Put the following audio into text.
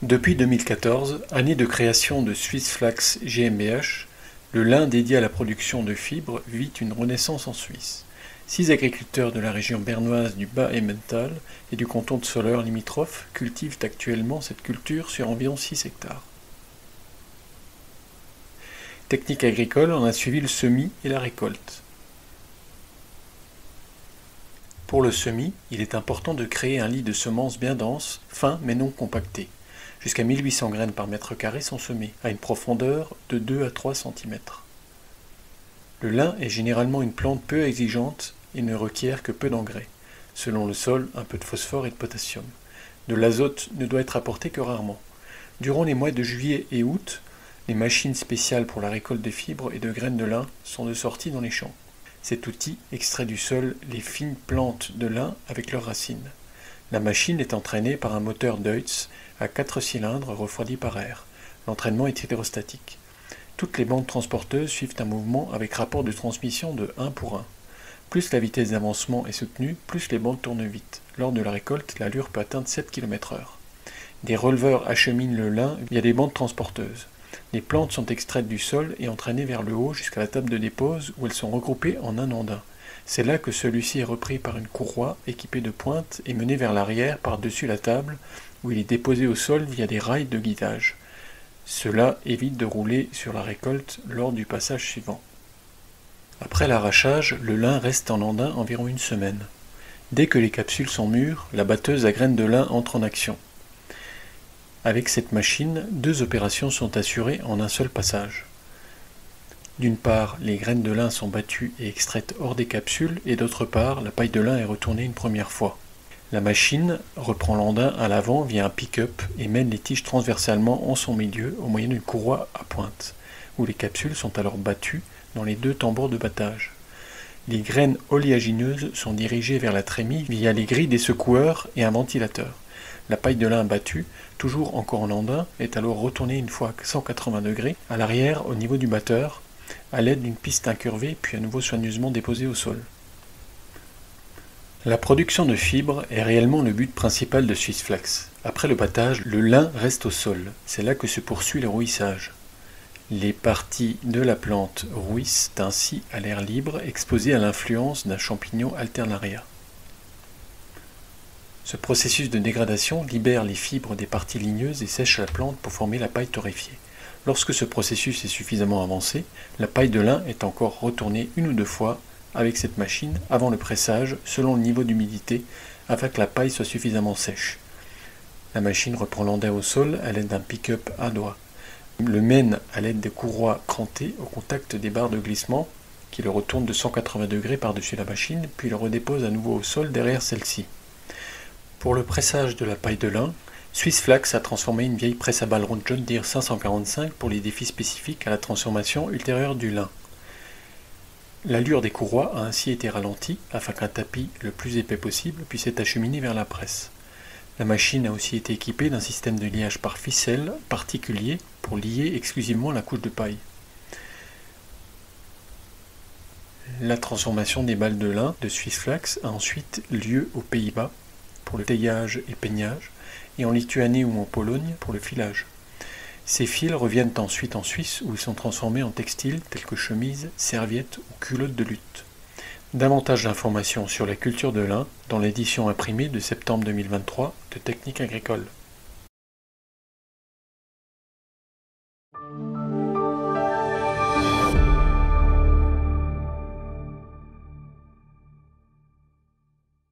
Depuis 2014, année de création de Swissflax GmbH, le lin dédié à la production de fibres vit une renaissance en Suisse. 6 agriculteurs de la région bernoise du Bas-Emmental et du canton de Soleure limitrophe cultivent actuellement cette culture sur environ 6 hectares. Technique agricole en a suivi le semis et la récolte. Pour le semis, il est important de créer un lit de semences bien dense, fin mais non compacté. Jusqu'à 1800 graines par mètre carré sont semées, à une profondeur de 2 à 3 cm. Le lin est généralement une plante peu exigeante et ne requiert que peu d'engrais. Selon le sol, un peu de phosphore et de potassium. De l'azote ne doit être apporté que rarement. Durant les mois de juillet et août, les machines spéciales pour la récolte de fibres et de graines de lin sont de sortie dans les champs. Cet outil extrait du sol les fines plantes de lin avec leurs racines. La machine est entraînée par un moteur Deutz à 4 cylindres refroidi par air. L'entraînement est hydrostatique. Toutes les bandes transporteuses suivent un mouvement avec rapport de transmission de 1 pour 1. Plus la vitesse d'avancement est soutenue, plus les bandes tournent vite. Lors de la récolte, l'allure peut atteindre 7 km/h. Des releveurs acheminent le lin via des bandes transporteuses. Les plantes sont extraites du sol et entraînées vers le haut jusqu'à la table de dépose où elles sont regroupées en un andin. C'est là que celui-ci est repris par une courroie équipée de pointes et mené vers l'arrière par-dessus la table où il est déposé au sol via des rails de guidage. Cela évite de rouler sur la récolte lors du passage suivant. Après l'arrachage, le lin reste en andin environ une semaine. Dès que les capsules sont mûres, la batteuse à graines de lin entre en action. Avec cette machine, 2 opérations sont assurées en un seul passage. D'une part, les graines de lin sont battues et extraites hors des capsules, et d'autre part, la paille de lin est retournée une première fois. La machine reprend l'andin à l'avant via un pick-up et mène les tiges transversalement en son milieu au moyen d'une courroie à pointe, où les capsules sont alors battues dans les 2 tambours de battage. Les graines oléagineuses sont dirigées vers la trémie via les grilles des secoueurs et un ventilateur. La paille de lin battue, toujours encore en andin, est alors retournée une fois à 180 degrés à l'arrière au niveau du batteur, à l'aide d'une piste incurvée puis à nouveau soigneusement déposée au sol. La production de fibres est réellement le but principal de Swissflax. Après le battage, le lin reste au sol. C'est là que se poursuit le rouissage. Les parties de la plante rouissent ainsi à l'air libre, exposées à l'influence d'un champignon alternaria. Ce processus de dégradation libère les fibres des parties ligneuses et sèche la plante pour former la paille torréfiée. Lorsque ce processus est suffisamment avancé, la paille de lin est encore retournée 1 ou 2 fois avec cette machine avant le pressage selon le niveau d'humidité afin que la paille soit suffisamment sèche. La machine reprend l'andin au sol à l'aide d'un pick-up à doigts. Le mène à l'aide de courroies crantées au contact des barres de glissement qui le retournent de 180 degrés par-dessus la machine puis le redépose à nouveau au sol derrière celle-ci. Pour le pressage de la paille de lin, Swissflax a transformé une vieille presse à balles rondes John Deere 545 pour les défis spécifiques à la transformation ultérieure du lin. L'allure des courroies a ainsi été ralentie afin qu'un tapis le plus épais possible puisse être acheminé vers la presse. La machine a aussi été équipée d'un système de liage par ficelle particulier pour lier exclusivement la couche de paille. La transformation des balles de lin de Swissflax a ensuite lieu aux Pays-Bas pour le taillage et peignage, et en Lituanie ou en Pologne pour le filage. Ces fils reviennent ensuite en Suisse où ils sont transformés en textiles tels que chemises, serviettes ou culottes de lutte. Davantage d'informations sur la culture de lin dans l'édition imprimée de septembre 2023 de Technique agricole.